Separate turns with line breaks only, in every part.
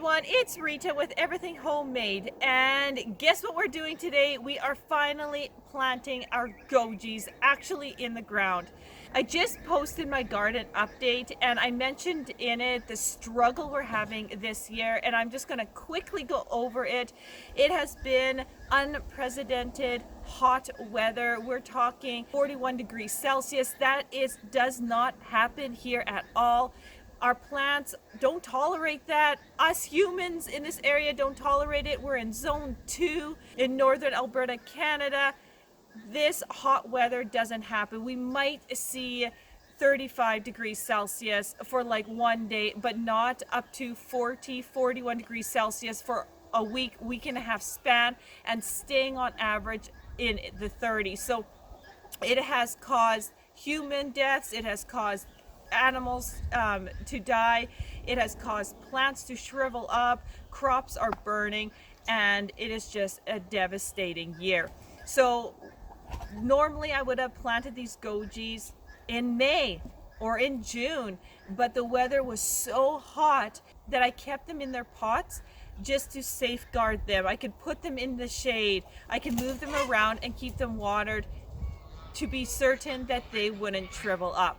everyone, it's Rita with Everything Homemade, and guess what we're doing today? We are finally planting our Gojis actually in the ground. I just posted my garden update and I mentioned in it the struggle we're having this year, and I'm just going to quickly go over it. It has been unprecedented hot weather. We're talking 41 degrees Celsius. That does not happen here at all. Our plants don't tolerate that. Us humans in this area don't tolerate it. We're in zone 2 in northern Alberta, Canada. This hot weather doesn't happen. We might see 35 degrees Celsius for like one day, but not up to 41 degrees Celsius for a week and a half span, and staying on average in the 30s. So it has caused human deaths. It has caused animals to die. It has caused plants to shrivel up, crops are burning, and it is just a devastating year. So normally I would have planted these Gojis in May or in June, but the weather was so hot that I kept them in their pots just to safeguard them. I could put them in the shade, I could move them around and keep them watered to be certain that they wouldn't shrivel up.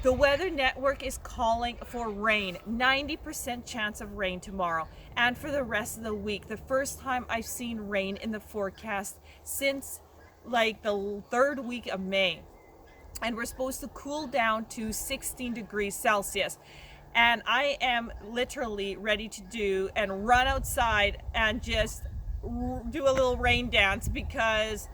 The Weather Network is calling for rain, 90% chance of rain tomorrow and for the rest of the week. The first time I've seen rain in the forecast since like the third week of May. And we're supposed to cool down to 16 degrees Celsius. And I am literally ready to do and run outside and just do a little rain dance, because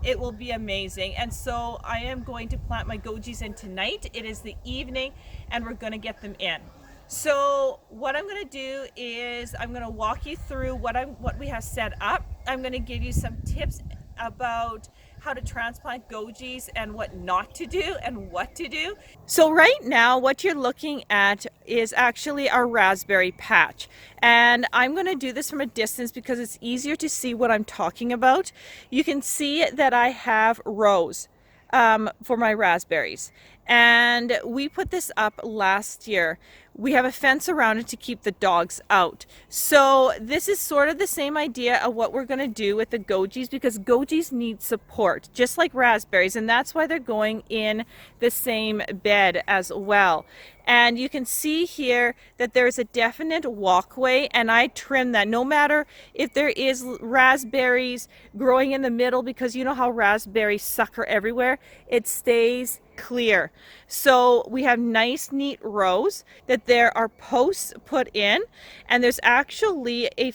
it will be amazing. And so I am going to plant my Gojis in tonight. It is the evening and we're going to get them in. So what I'm going to do is I'm going to walk you through what we have set up. I'm going to give you some tips about how to transplant Gojis and what not to do and what to do. So right now what you're looking at is actually our raspberry patch, and I'm going to do this from a distance because it's easier to see what I'm talking about. You can see that I have rows for my raspberries, and we put this up last year. We have a fence around it to keep the dogs out. So this is sort of the same idea of what we're going to do with the Gojis, because Gojis need support just like raspberries, and that's why they're going in the same bed as well. And you can see here that there's a definite walkway, and I trim that no matter if there is raspberries growing in the middle, because you know how raspberries sucker everywhere, it stays clear. So we have nice neat rows, that there are posts put in, and there's actually a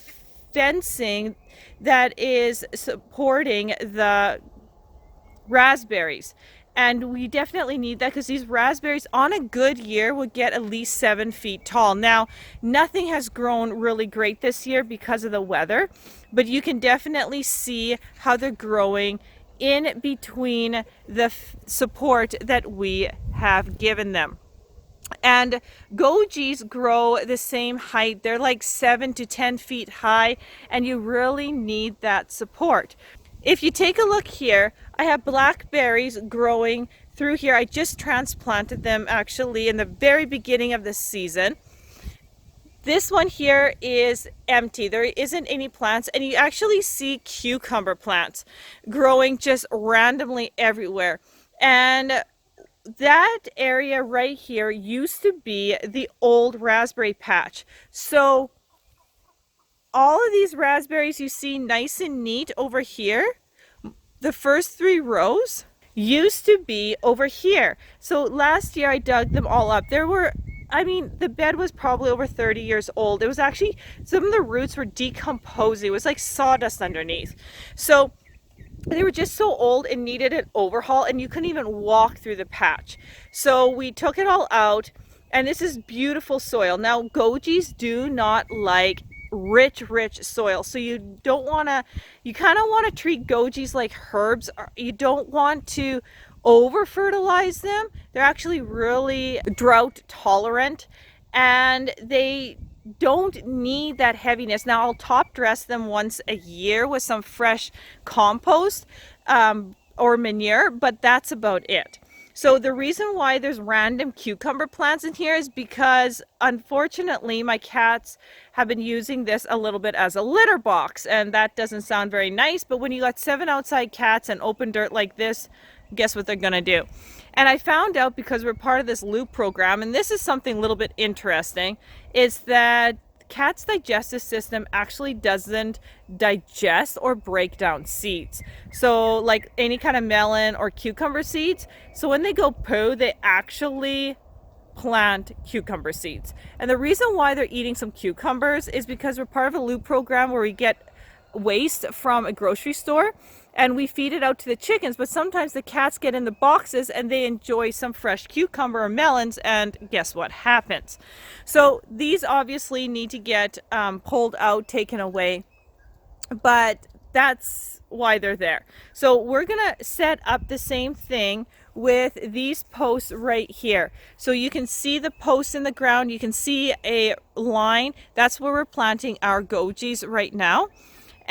fencing that is supporting the raspberries. And we definitely need that because these raspberries on a good year would get at least 7 feet tall. Now, nothing has grown really great this year because of the weather, but you can definitely see how they're growing in between the support that we have given them. And Gojis grow the same height. They're like 7 to 10 feet high, and you really need that support. If you take a look here, I have blackberries growing through here. I just transplanted them actually in the very beginning of the season. This one here is empty. There isn't any plants, and you actually see cucumber plants growing just randomly everywhere. And that area right here used to be the old raspberry patch. So all of these raspberries you see nice and neat over here, the first 3 rows used to be over here. So last year I dug them all up. The bed was probably over 30 years old. It was actually, some of the roots were decomposing. It was like sawdust underneath. So they were just so old and needed an overhaul, and you couldn't even walk through the patch. So we took it all out, and this is beautiful soil. Now, Gojis do not like rich soil, so you kind of want to treat Gojis like herbs. You don't want to over fertilize them. They're actually really drought tolerant, and they don't need that heaviness. Now I'll top dress them once a year with some fresh compost or manure, but that's about it. So the reason why there's random cucumber plants in here is because unfortunately my cats have been using this a little bit as a litter box, and that doesn't sound very nice, but when you got 7 outside cats and open dirt like this, guess what they're gonna do? And I found out, because we're part of this loop program, and this is something a little bit interesting, is that cat's digestive system actually doesn't digest or break down seeds. So like any kind of melon or cucumber seeds, so when they go poo, they actually plant cucumber seeds. And the reason why they're eating some cucumbers is because we're part of a loop program where we get waste from a grocery store and we feed it out to the chickens, but sometimes the cats get in the boxes and they enjoy some fresh cucumber or melons, and guess what happens? So these obviously need to get pulled out, taken away, but that's why they're there. So we're gonna set up the same thing with these posts right here. So you can see the posts in the ground, you can see a line, that's where we're planting our Gojis right now.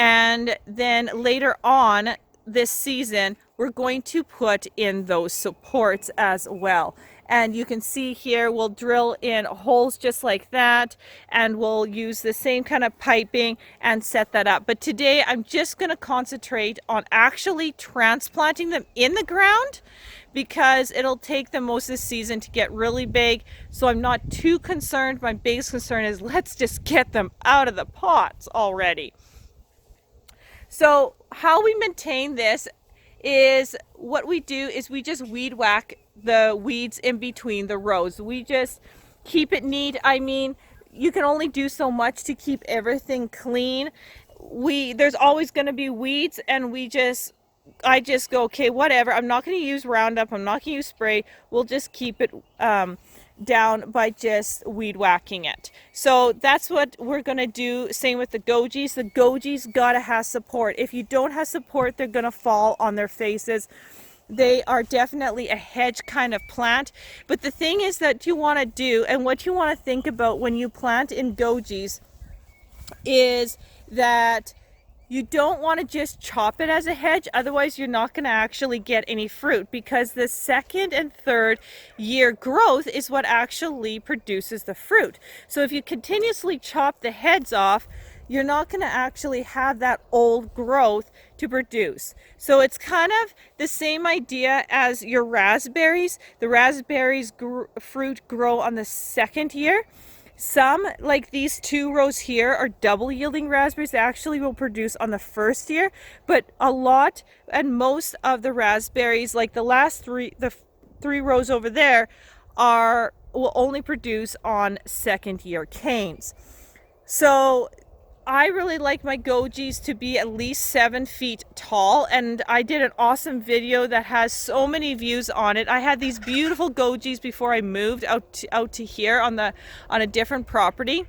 And then later on this season, we're going to put in those supports as well. And you can see here, we'll drill in holes just like that, and we'll use the same kind of piping and set that up. But today I'm just going to concentrate on actually transplanting them in the ground, because it'll take them most of the season to get really big. So I'm not too concerned. My biggest concern is let's just get them out of the pots already. So how we maintain this is, what we do is we just weed whack the weeds in between the rows. We just keep it neat. I mean, you can only do so much to keep everything clean. There's always going to be weeds, and I just go, okay, whatever. I'm not going to use Roundup. I'm not going to use spray. We'll just keep it down by just weed whacking it. So that's what we're going to do. Same with the Gojis. The Gojis gotta have support. If you don't have support, they're going to fall on their faces. They are definitely a hedge kind of plant. But the thing is that you want to do, and what you want to think about when you plant in Gojis, is that you don't want to just chop it as a hedge, otherwise you're not going to actually get any fruit, because the second and third year growth is what actually produces the fruit. So if you continuously chop the heads off, you're not going to actually have that old growth to produce. So it's kind of the same idea as your raspberries. The raspberries fruit grow on the second year. Some, like these 2 rows here, are double yielding raspberries. They actually will produce on the first year, but a lot and most of the raspberries, like the last the 3 rows over there, will only produce on second year canes. So I really like my Gojis to be at least 7 feet tall, and I did an awesome video that has so many views on it. I had these beautiful Gojis before I moved out to here on a different property.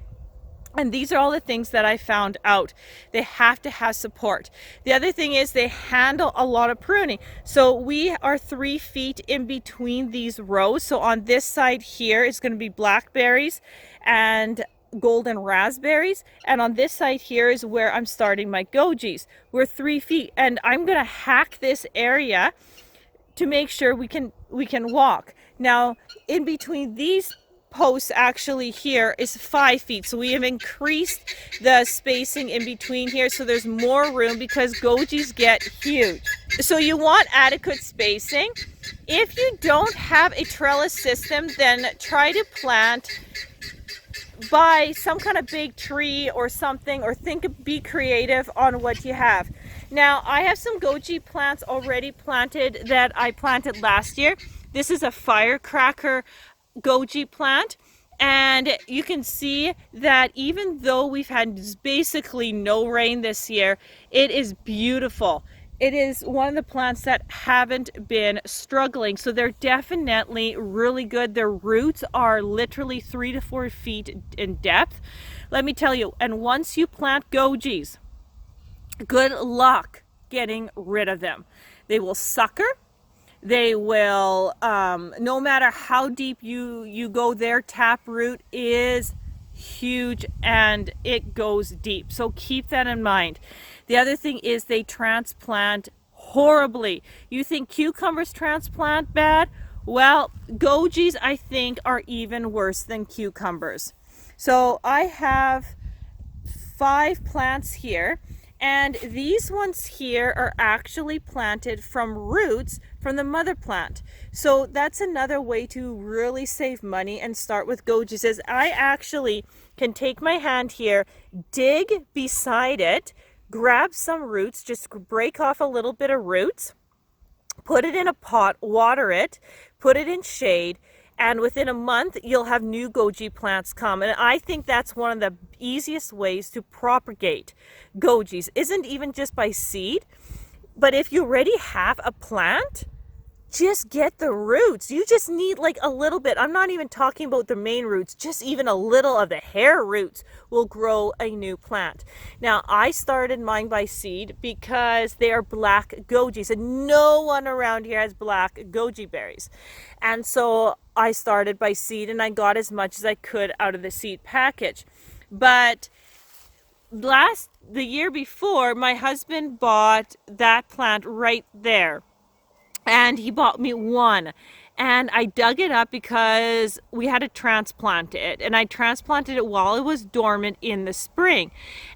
And these are all the things that I found out. They have to have support. The other thing is they handle a lot of pruning. So we are 3 feet in between these rows. So on this side here is going to be blackberries and golden raspberries, and on this side here is where I'm starting my Gojis. We're 3 feet, and I'm gonna hack this area to make sure we can walk. Now in between these posts actually here is 5 feet, so we have increased the spacing in between here, so there's more room because Gojis get huge. So you want adequate spacing. If you don't have a trellis system, then try to plant by some kind of big tree or something, or be creative on what you have. Now I have some Goji plants already planted that I planted last year. This is a firecracker Goji plant, and you can see that even though we've had basically no rain this year, it is beautiful. It is one of the plants that haven't been struggling, so they're definitely really good. Their roots are literally 3 to 4 feet in depth. Let me tell you, and once you plant Gojis, good luck getting rid of them. They will sucker. They will, no matter how deep you go, their tap root is huge and it goes deep. So keep that in mind. The other thing is they transplant horribly. You think cucumbers transplant bad? Well, gojis I think are even worse than cucumbers. So I have 5 plants here, and these ones here are actually planted from roots from the mother plant. So that's another way to really save money and start with gojis, is I actually can take my hand here, dig beside it, grab some roots, just break off a little bit of roots, put it in a pot, water it, put it in shade, and within a month you'll have new goji plants come. And I think that's one of the easiest ways to propagate gojis. Isn't even just by seed, but if you already have a plant, just get the roots. You just need like a little bit. I'm not even talking about the main roots, just even a little of the hair roots will grow a new plant. Now, I started mine by seed because they are black gojis, and no one around here has black goji berries. And so I started by seed, and I got as much as I could out of the seed package. But the year before, my husband bought that plant right there. And he bought me one, and I dug it up because we had to transplant it, and I transplanted it while it was dormant in the spring,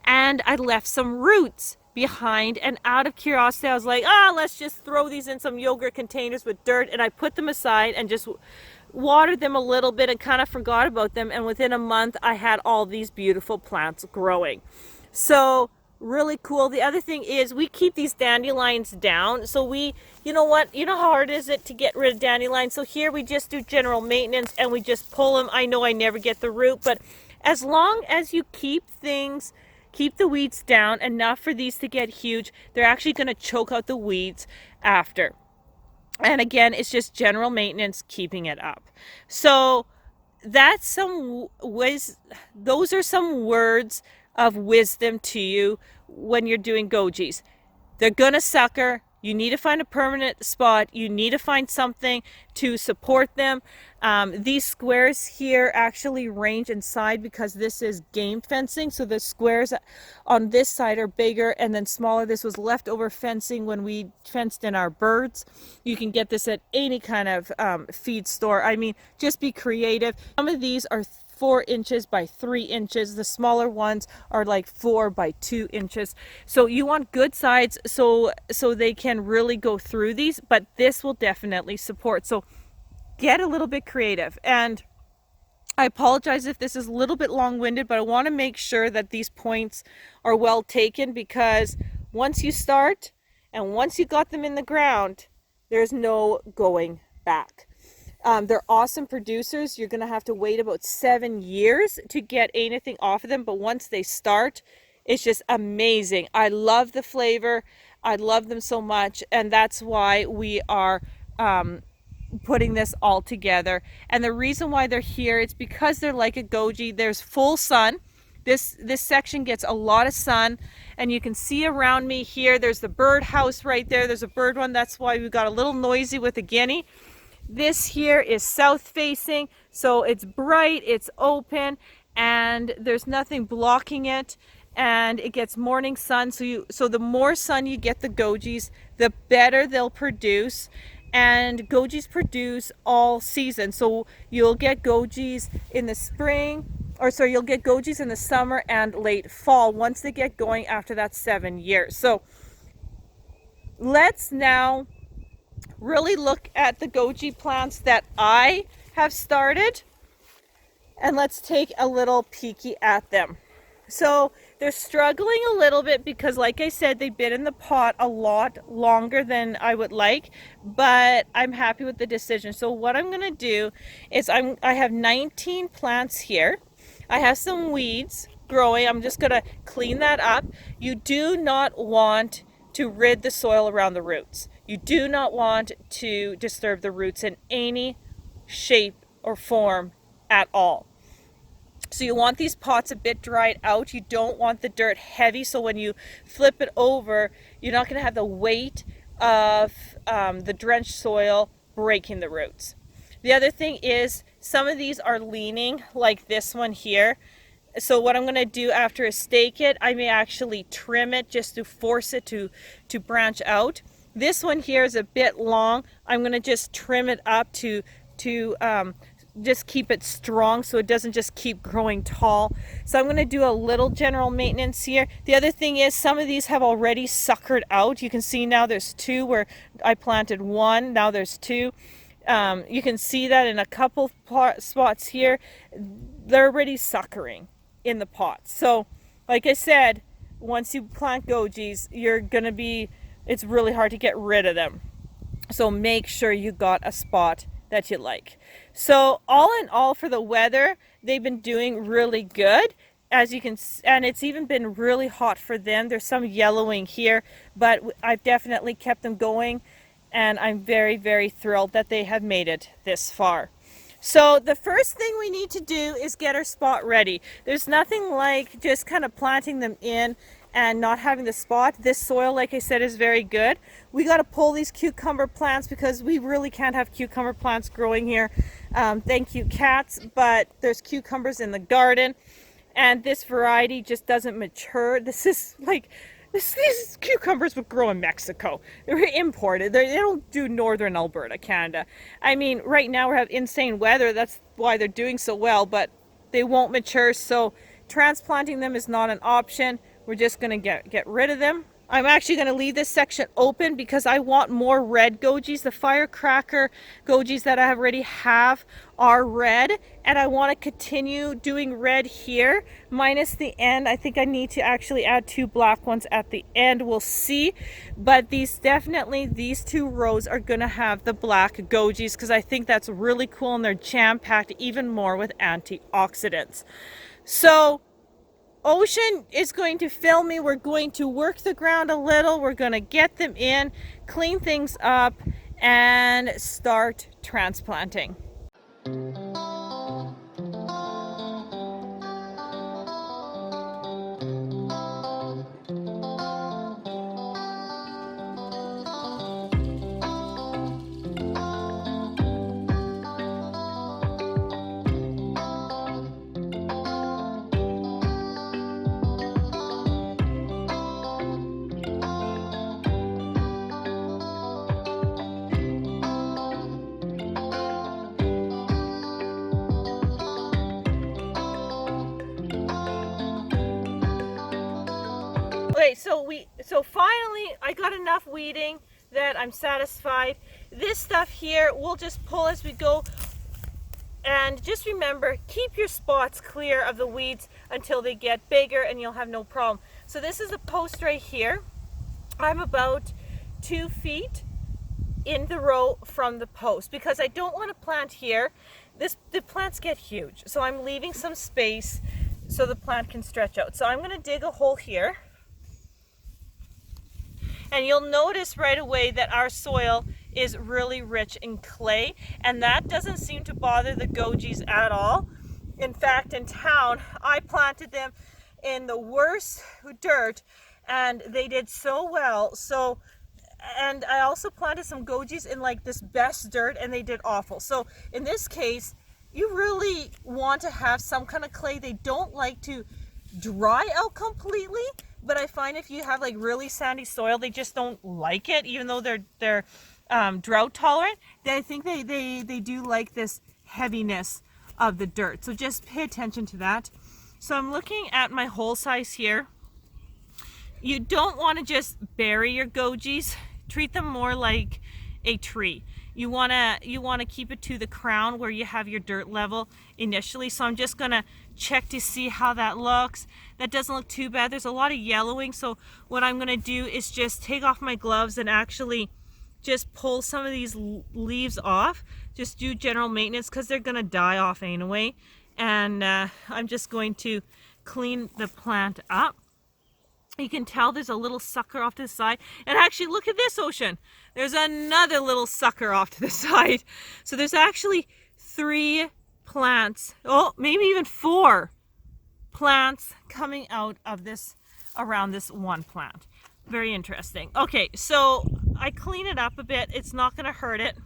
and I left some roots behind, and out of curiosity I was like, let's just throw these in some yogurt containers with dirt, and I put them aside and just watered them a little bit and kind of forgot about them, and within a month I had all these beautiful plants growing. So really cool. The other thing is we keep these dandelions down. So you know how hard is it to get rid of dandelions? So here we just do general maintenance and we just pull them. I know I never get the root, but as long as you keep the weeds down enough for these to get huge, they're actually going to choke out the weeds after. And again, it's just general maintenance, keeping it up. So that's some ways. Those are some words of wisdom to you when you're doing gojis. They're gonna sucker. You need to find a permanent spot. You need to find something to support them. These squares here actually range inside because this is game fencing. So the squares on this side are bigger and then smaller. This was leftover fencing when we fenced in our birds. You can get this at any kind of feed store. I mean, just be creative. Some of these are 4 inches by 3 inches. The smaller ones are like 4 by 2 inches. So you want good sides so they can really go through these, but this will definitely support. So get a little bit creative. And I apologize if this is a little bit long-winded, but I want to make sure that these points are well taken, because once you start and once you got them in the ground, there's no going back. They're awesome producers. You're going to have to wait about 7 years to get anything off of them. But once they start, it's just amazing. I love the flavor. I love them so much. And that's why we are putting this all together. And the reason why they're here, it's because they're like a goji. There's full sun. This section gets a lot of sun, and you can see around me here, there's the bird house right there. There's a bird one. That's why we got a little noisy with the guinea. This here is south facing, so it's bright, it's open, and there's nothing blocking it, and it gets morning sun. So the more sun you get the gojis, the better they'll produce. And gojis produce all season. So you'll get gojis in the spring, you'll get gojis in the summer and late fall once they get going after that 7 years. So let's now really look at the goji plants that I have started, and let's take a little peeky at them. So they're struggling a little bit because, like I said, they've been in the pot a lot longer than I would like, but I'm happy with the decision. So what I'm going to do is I have 19 plants here. I have some weeds growing. I'm just going to clean that up. You do not want to rid the soil around the roots. You do not want to disturb the roots in any shape or form at all. So you want these pots a bit dried out. You don't want the dirt heavy, so when you flip it over, you're not going to have the weight of the drenched soil breaking the roots. The other thing is some of these are leaning, like this one here. So what I'm going to do after I stake it, I may actually trim it just to force it to branch out. This one here is a bit long. I'm going to just trim it up to just keep it strong so it doesn't just keep growing tall. So I'm going to do a little general maintenance here. The other thing is some of these have already suckered out. You can see now there's 2 where I planted 1. Now there's 2. You can see that in a couple spots here. They're already suckering in the pots. So like I said, once you plant Gojis, it's really hard to get rid of them. So make sure you got a spot that you like. So all in all, for the weather, they've been doing really good, as you can, and it's even been really hot for them. There's some yellowing here, but I've definitely kept them going, and I'm very, very thrilled that they have made it this far. So the first thing we need to do is get our spot ready. There's nothing like just kind of planting them in and not having the spot. This soil, like I said, is very good. We got to pull these cucumber plants because we really can't have cucumber plants growing here. Thank you, cats, but there's cucumbers in the garden, and this variety just doesn't mature. This is like, these cucumbers would grow in Mexico. They're imported. They don't do northern Alberta, Canada. I mean, right now we have insane weather. That's why they're doing so well, but they won't mature, so transplanting them is not an option. We're just going to get rid of them. I'm actually going to leave this section open because I want more red Gojis. The firecracker Gojis that I already have are red, and I want to continue doing red here, minus the end. I think I need to actually add 2 black ones at the end. We'll see. But these 2 rows are going to have the black Gojis because I think that's really cool, and they're jam-packed even more with antioxidants. So Ocean is going to fill me. We're going to work the ground a little. We're going to get them in, clean things up, and start transplanting. Okay, so finally I got enough weeding that I'm satisfied. This stuff here we'll just pull as we go, and just remember, keep your spots clear of the weeds until they get bigger and you'll have no problem. So this is a post right here. I'm about 2 feet in the row from the post because I don't want to plant here. The plants get huge, so I'm leaving some space so the plant can stretch out. So I'm going to dig a hole here. And you'll notice right away that our soil is really rich in clay, and that doesn't seem to bother the Gojis at all. In fact, in town, I planted them in the worst dirt, and they did so well. And I also planted some Gojis in like this best dirt, and they did awful. So in this case, you really want to have some kind of clay. They don't like to dry out completely, but I find if you have like really sandy soil, they just don't like it, even though they're drought tolerant. I think they do like this heaviness of the dirt. So just pay attention to that. So I'm looking at my hole size here. You don't want to just bury your Gojis. Treat them more like a tree. You want to keep it to the crown where you have your dirt level initially. So I'm just going to check to see how that looks. That doesn't look too bad. There's a lot of yellowing, so what I'm going to do is just take off my gloves and actually just pull some of these leaves off. Just do general maintenance because they're going to die off anyway. And I'm just going to clean the plant up. You can tell there's a little sucker off to the side. And actually, look at this, Ocean. There's another little sucker off to the side. So there's actually 3 plants, oh, maybe even 4 plants coming out of this, around this one plant. Very interesting. Okay, so I clean it up a bit. It's not going to hurt it.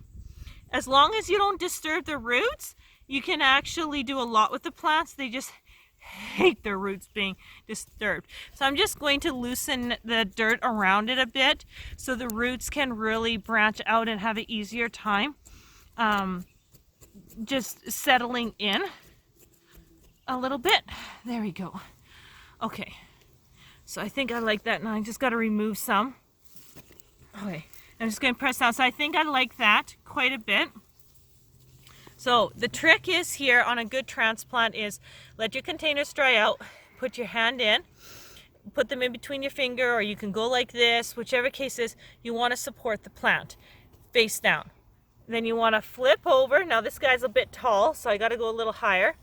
As long as you don't disturb the roots, you can actually do a lot with the plants. They just hate their roots being disturbed. So I'm just going to loosen the dirt around it a bit so the roots can really branch out and have an easier time just settling in a little bit. There we go. Okay, so I think I like that. Now I just got to remove some. Okay, I'm just going to press down. So I think I like that quite a bit. So the trick is here on a good transplant is let your containers dry out, put your hand in, put them in between your finger, or you can go like this, whichever case is, you want to support the plant face down. Then you want to flip over. Now this guy's a bit tall, so I got to go a little higher.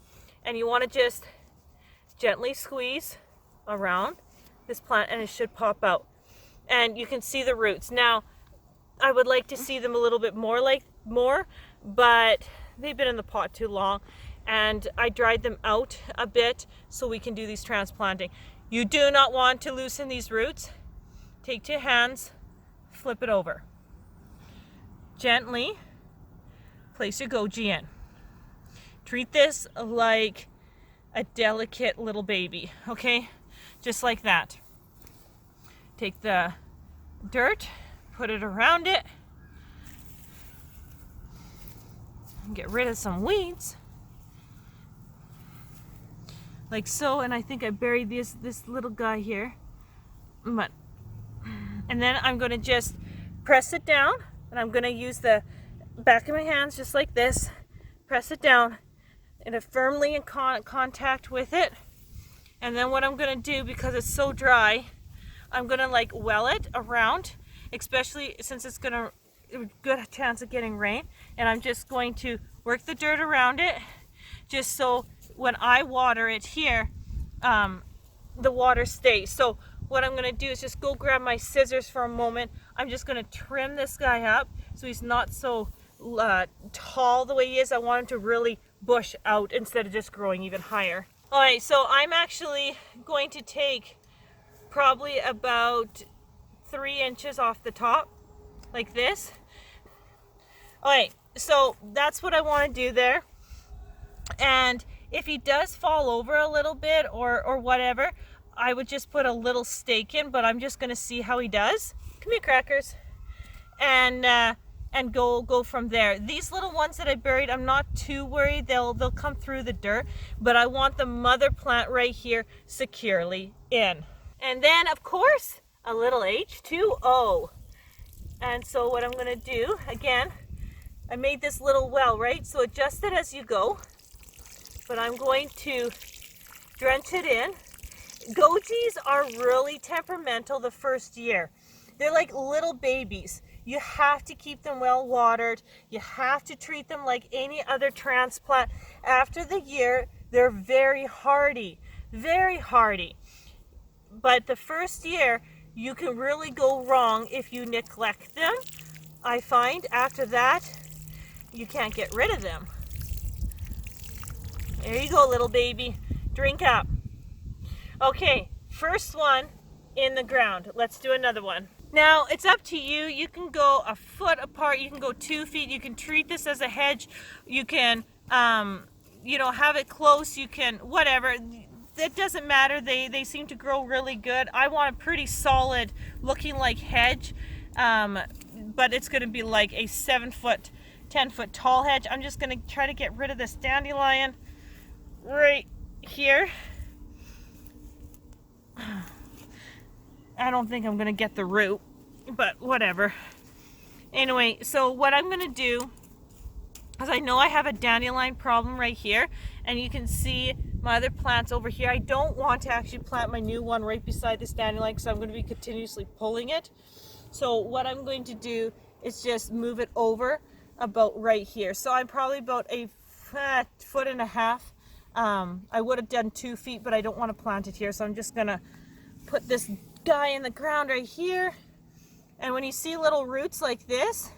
And you want to just gently squeeze around this plant and it should pop out. And you can see the roots. Now, I would like to see them a little bit more, but they've been in the pot too long, and I dried them out a bit so we can do these transplanting. You do not want to loosen these roots. Take 2 hands, flip it over. Gently place your Goji in. Treat this like a delicate little baby, okay? Just like that. Take the dirt, put it around it. Get rid of some weeds like so, and I think I buried this little guy here, but and then I'm going to just press it down, and I'm going to use the back of my hands just like this, press it down and firmly in contact with it. And then what I'm going to do, because it's so dry, I'm going to like well it around, especially since it's going to good chance of getting rain, and I'm just going to work the dirt around it just so when I water it here the water stays. So what I'm going to do is just go grab my scissors for a moment. I'm just going to trim this guy up so he's not so tall the way he is. I want him to really bush out instead of just growing even higher. Alright, so I'm actually going to take probably about 3 inches off the top like this. Alright, so that's what I want to do there. And if he does fall over a little bit or whatever, I would just put a little stake in, but I'm just going to see how he does. Come here, Crackers. And go from there. These little ones that I buried, I'm not too worried. They'll come through the dirt, but I want the mother plant right here securely in. And then, of course, a little H2O. And so what I'm going to do, again, I made this little well, right? So adjust it as you go. But I'm going to drench it in. Gojis are really temperamental the first year. They're like little babies. You have to keep them well watered. You have to treat them like any other transplant. After the year, they're very hardy, very hardy. But the first year, you can really go wrong if you neglect them. I find after that, you can't get rid of them. There you go, little baby. Drink up. Okay, first one in the ground. Let's do another one. Now, it's up to you. You can go a foot apart. You can go 2 feet. You can treat this as a hedge. You can, have it close. You can, whatever. It doesn't matter. They seem to grow really good. I want a pretty solid looking like hedge, but it's going to be like a 7-foot, 10-foot tall hedge. I'm just going to try to get rid of this dandelion right here. I don't think I'm going to get the root, but whatever. Anyway, so what I'm going to do is I know I have a dandelion problem right here, and you can see my other plants over here. I don't want to actually plant my new one right beside this dandelion because I'm going to be continuously pulling it. So what I'm going to do is just move it over about right here. So I'm probably about a 1.5 feet. I would have done 2 feet, but I don't want to plant it here. So I'm just going to put this guy in the ground right here. And when you see little roots like this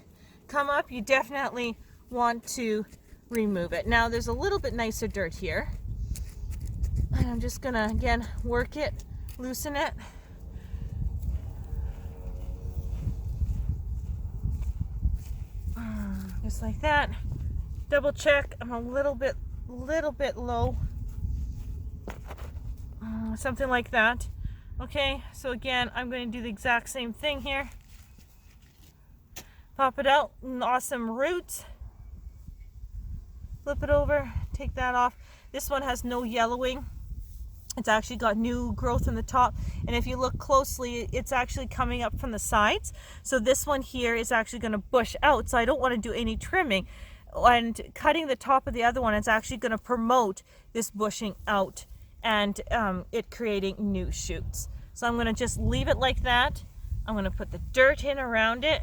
come up, you definitely want to remove it. Now there's a little bit nicer dirt here. And I'm just gonna, again, work it, loosen it. Just like that. Double check, I'm a little bit low. something like that. Okay, so again, I'm going to do the exact same thing here. Pop it out, awesome roots. Flip it over, take that off. This one has no yellowing. It's actually got new growth in the top, and if you look closely, it's actually coming up from the sides. So this one here is actually going to bush out, so I don't want to do any trimming. And cutting the top of the other one is actually going to promote this bushing out and it creating new shoots. So I'm going to just leave it like that. I'm going to put the dirt in around it,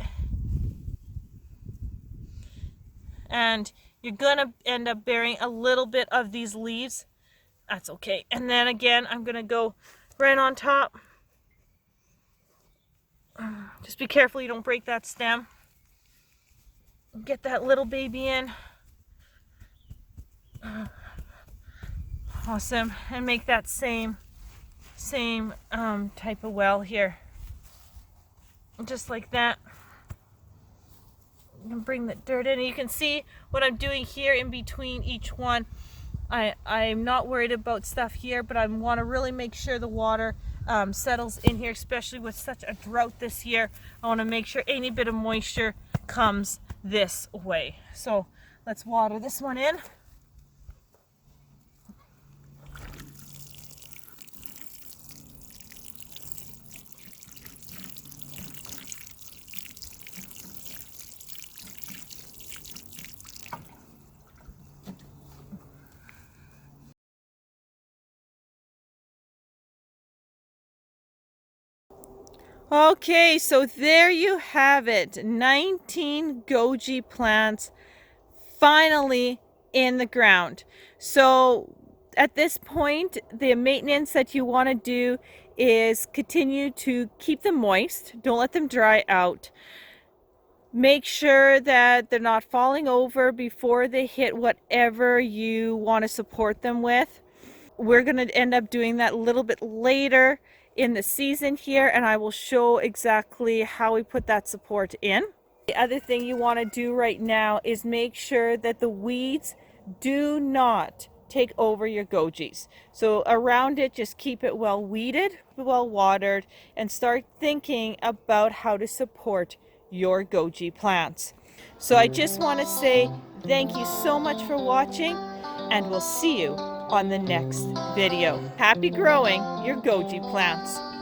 and you're going to end up burying a little bit of these leaves. That's okay. And then again, I'm going to go right on top. Just be careful you don't break that stem. Get that little baby in. Awesome. And make that same type of well here. Just like that. You can bring the dirt in. You can see what I'm doing here in between each one. I'm not worried about stuff here, but I want to really make sure the water settles in here, especially with such a drought this year. I want to make sure any bit of moisture comes this way. So let's water this one in. Okay, so there you have it. 19 Goji plants finally in the ground. So at this point, the maintenance that you want to do is continue to keep them moist. Don't let them dry out. Make sure that they're not falling over before they hit whatever you want to support them with. We're going to end up doing that a little bit later in the season here, and I will show exactly how we put that support in. The other thing you want to do right now is make sure that the weeds do not take over your gojis. So around it, just keep it well weeded, well watered, and start thinking about how to support your goji plants. So I just want to say thank you so much for watching, and we'll see you on the next video. Happy growing your goji plants.